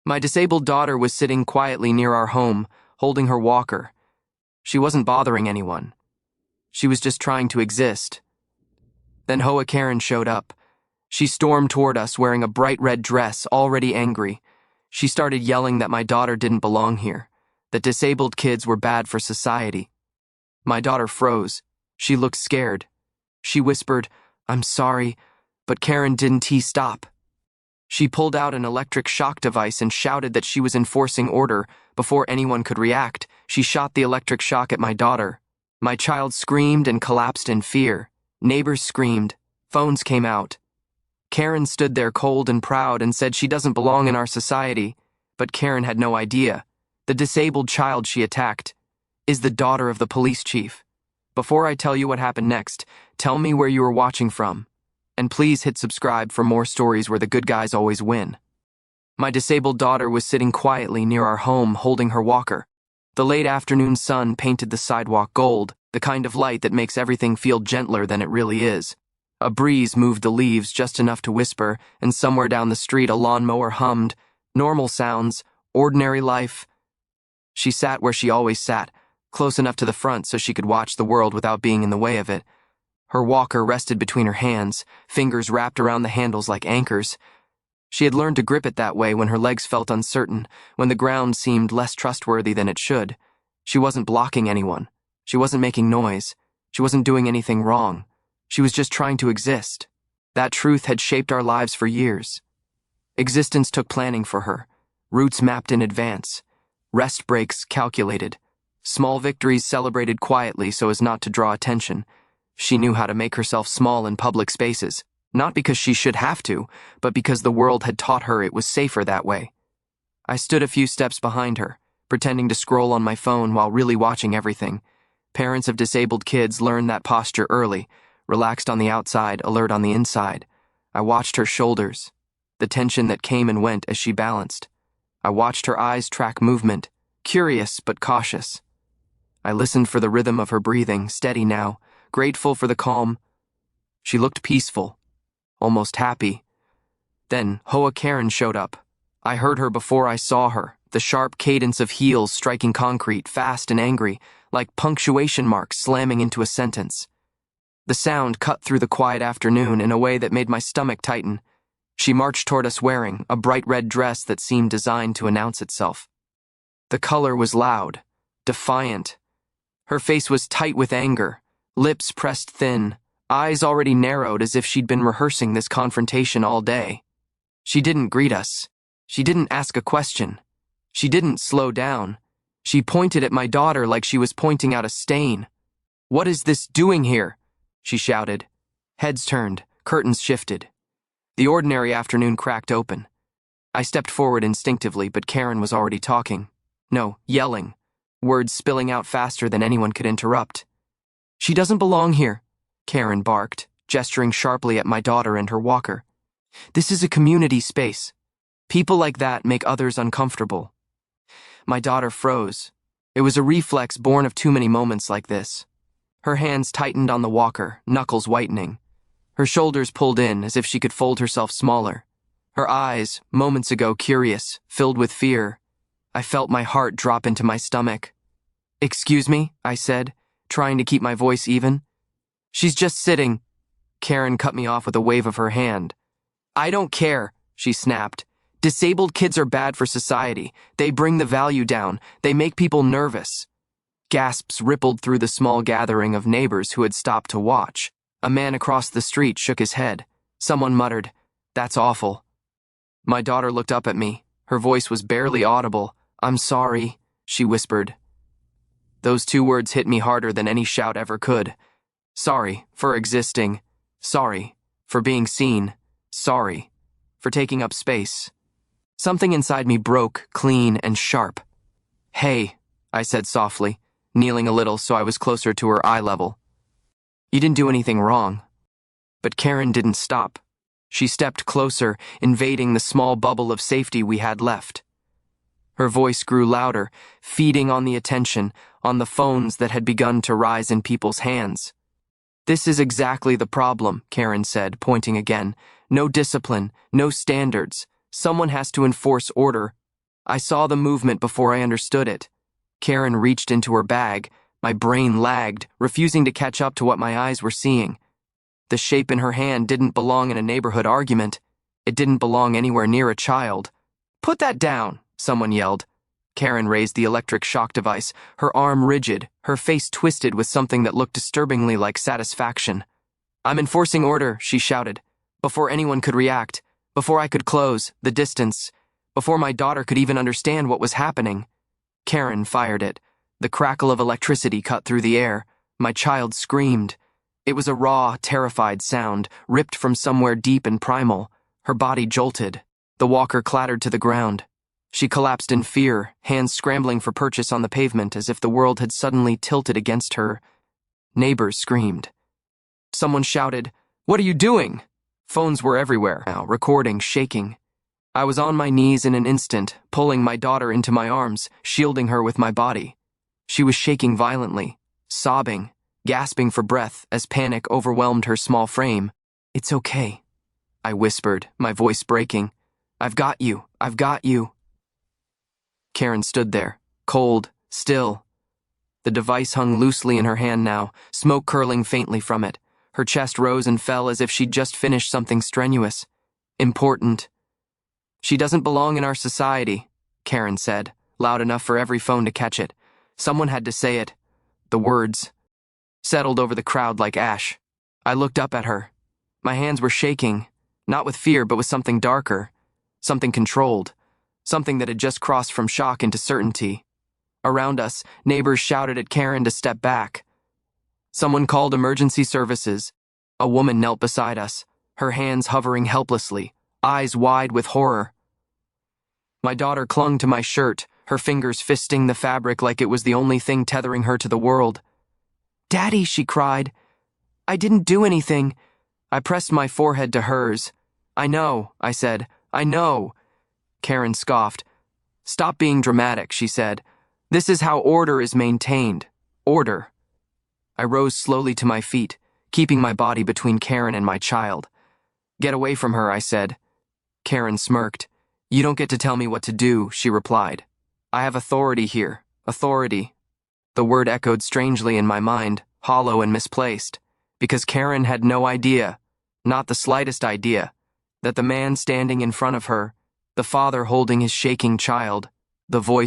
My disabled daughter was sitting quietly near our home, holding her walker. She wasn't bothering anyone. She was just trying to exist. Then Hoa Karen showed up. She stormed toward us wearing a bright red dress, already angry. She started yelling that my daughter didn't belong here, that disabled kids were bad for society. My daughter froze. She looked scared. She whispered, "I'm sorry," but Karen didn't stop. She pulled out an electric shock device and shouted that she was enforcing order. Before anyone could react, she shot the electric shock at my daughter. My child screamed and collapsed in fear. Neighbors screamed. Phones came out. Karen stood there cold and proud and said she doesn't belong in our society. But Karen had no idea. The disabled child she attacked is the daughter of the police chief. Before I tell you what happened next, tell me where you were watching from. And please hit subscribe for more stories where the good guys always win. My disabled daughter was sitting quietly near our home holding her walker. The late afternoon sun painted the sidewalk gold, the kind of light that makes everything feel gentler than it really is. A breeze moved the leaves just enough to whisper, and somewhere down the street a lawnmower hummed. Normal sounds, ordinary life. She sat where she always sat, close enough to the front so she could watch the world without being in the way of it. Her walker rested between her hands, fingers wrapped around the handles like anchors. She had learned to grip it that way when her legs felt uncertain, when the ground seemed less trustworthy than it should. She wasn't blocking anyone. She wasn't making noise. She wasn't doing anything wrong. She was just trying to exist. That truth had shaped our lives for years. Existence took planning for her, routes mapped in advance, rest breaks calculated, small victories celebrated quietly so as not to draw attention. She knew how to make herself small in public spaces, not because she should have to, but because the world had taught her it was safer that way. I stood a few steps behind her, pretending to scroll on my phone while really watching everything. Parents of disabled kids learn that posture early, relaxed on the outside, alert on the inside. I watched her shoulders, the tension that came and went as she balanced. I watched her eyes track movement, curious but cautious. I listened for the rhythm of her breathing, steady now, grateful for the calm. She looked peaceful, almost happy. Then Hoa Karen showed up. I heard her before I saw her, the sharp cadence of heels striking concrete, fast and angry, like punctuation marks slamming into a sentence. The sound cut through the quiet afternoon in a way that made my stomach tighten. She marched toward us wearing a bright red dress that seemed designed to announce itself. The color was loud, defiant. Her face was tight with anger, lips pressed thin, eyes already narrowed as if she'd been rehearsing this confrontation all day. She didn't greet us. She didn't ask a question. She didn't slow down. She pointed at my daughter like she was pointing out a stain. "What is this doing here?" she shouted. Heads turned, curtains shifted. The ordinary afternoon cracked open. I stepped forward instinctively, but Karen was already talking. No, yelling. Words spilling out faster than anyone could interrupt. "She doesn't belong here," Karen barked, gesturing sharply at my daughter and her walker. "This is a community space. People like that make others uncomfortable." My daughter froze. It was a reflex born of too many moments like this. Her hands tightened on the walker, knuckles whitening. Her shoulders pulled in as if she could fold herself smaller. Her eyes, moments ago curious, filled with fear. I felt my heart drop into my stomach. "Excuse me," I said, trying to keep my voice even. "She's just sitting." Karen cut me off with a wave of her hand. "I don't care," she snapped. "Disabled kids are bad for society. They bring the value down. They make people nervous." Gasps rippled through the small gathering of neighbors who had stopped to watch. A man across the street shook his head. Someone muttered, "That's awful." My daughter looked up at me. Her voice was barely audible. "I'm sorry," she whispered. Those two words hit me harder than any shout ever could. Sorry for existing. Sorry for being seen. Sorry for taking up space. Something inside me broke, clean and sharp. "Hey," I said softly, kneeling a little so I was closer to her eye level. "You didn't do anything wrong." But Karen didn't stop. She stepped closer, invading the small bubble of safety we had left. Her voice grew louder, feeding on the attention, on the phones that had begun to rise in people's hands. "This is exactly the problem," Karen said, pointing again. "No discipline, no standards. Someone has to enforce order. I saw the movement before I understood it. Karen reached into her bag. My brain lagged, refusing to catch up to what my eyes were seeing. The shape in her hand didn't belong in a neighborhood argument. It didn't belong anywhere near a child. "Put that down," someone yelled. Karen raised the electric shock device, her arm rigid, her face twisted with something that looked disturbingly like satisfaction. "I'm enforcing order," she shouted, before anyone could react, before I could close the distance, before my daughter could even understand what was happening. Karen fired it. The crackle of electricity cut through the air. My child screamed. It was a raw, terrified sound, ripped from somewhere deep and primal. Her body jolted. The walker clattered to the ground. She collapsed in fear, hands scrambling for purchase on the pavement as if the world had suddenly tilted against her. Neighbors screamed. Someone shouted, "What are you doing?" Phones were everywhere now, recording, shaking. I was on my knees in an instant, pulling my daughter into my arms, shielding her with my body. She was shaking violently, sobbing, gasping for breath as panic overwhelmed her small frame. "It's okay," I whispered, my voice breaking. "I've got you. I've got you." Karen stood there, cold, still. The device hung loosely in her hand now, smoke curling faintly from it. Her chest rose and fell as if she'd just finished something strenuous. Important. "She doesn't belong in our society," Karen said, loud enough for every phone to catch it. Someone had to say it. The words settled over the crowd like ash. I looked up at her. My hands were shaking, not with fear but with something darker, something controlled, something that had just crossed from shock into certainty. Around us, neighbors shouted at Karen to step back. Someone called emergency services. A woman knelt beside us, her hands hovering helplessly, eyes wide with horror. My daughter clung to my shirt, her fingers fisting the fabric like it was the only thing tethering her to the world. "Daddy," she cried. "I didn't do anything." I pressed my forehead to hers. "I know," I said. "I know." Karen scoffed. "Stop being dramatic," she said. "This is how order is maintained. Order." I rose slowly to my feet, keeping my body between Karen and my child. "Get away from her," I said. Karen smirked. "You don't get to tell me what to do," she replied. "I have authority here. Authority." The word echoed strangely in my mind, hollow and misplaced, because Karen had no idea, not the slightest idea, that the man standing in front of her, the father holding his shaking child, the voice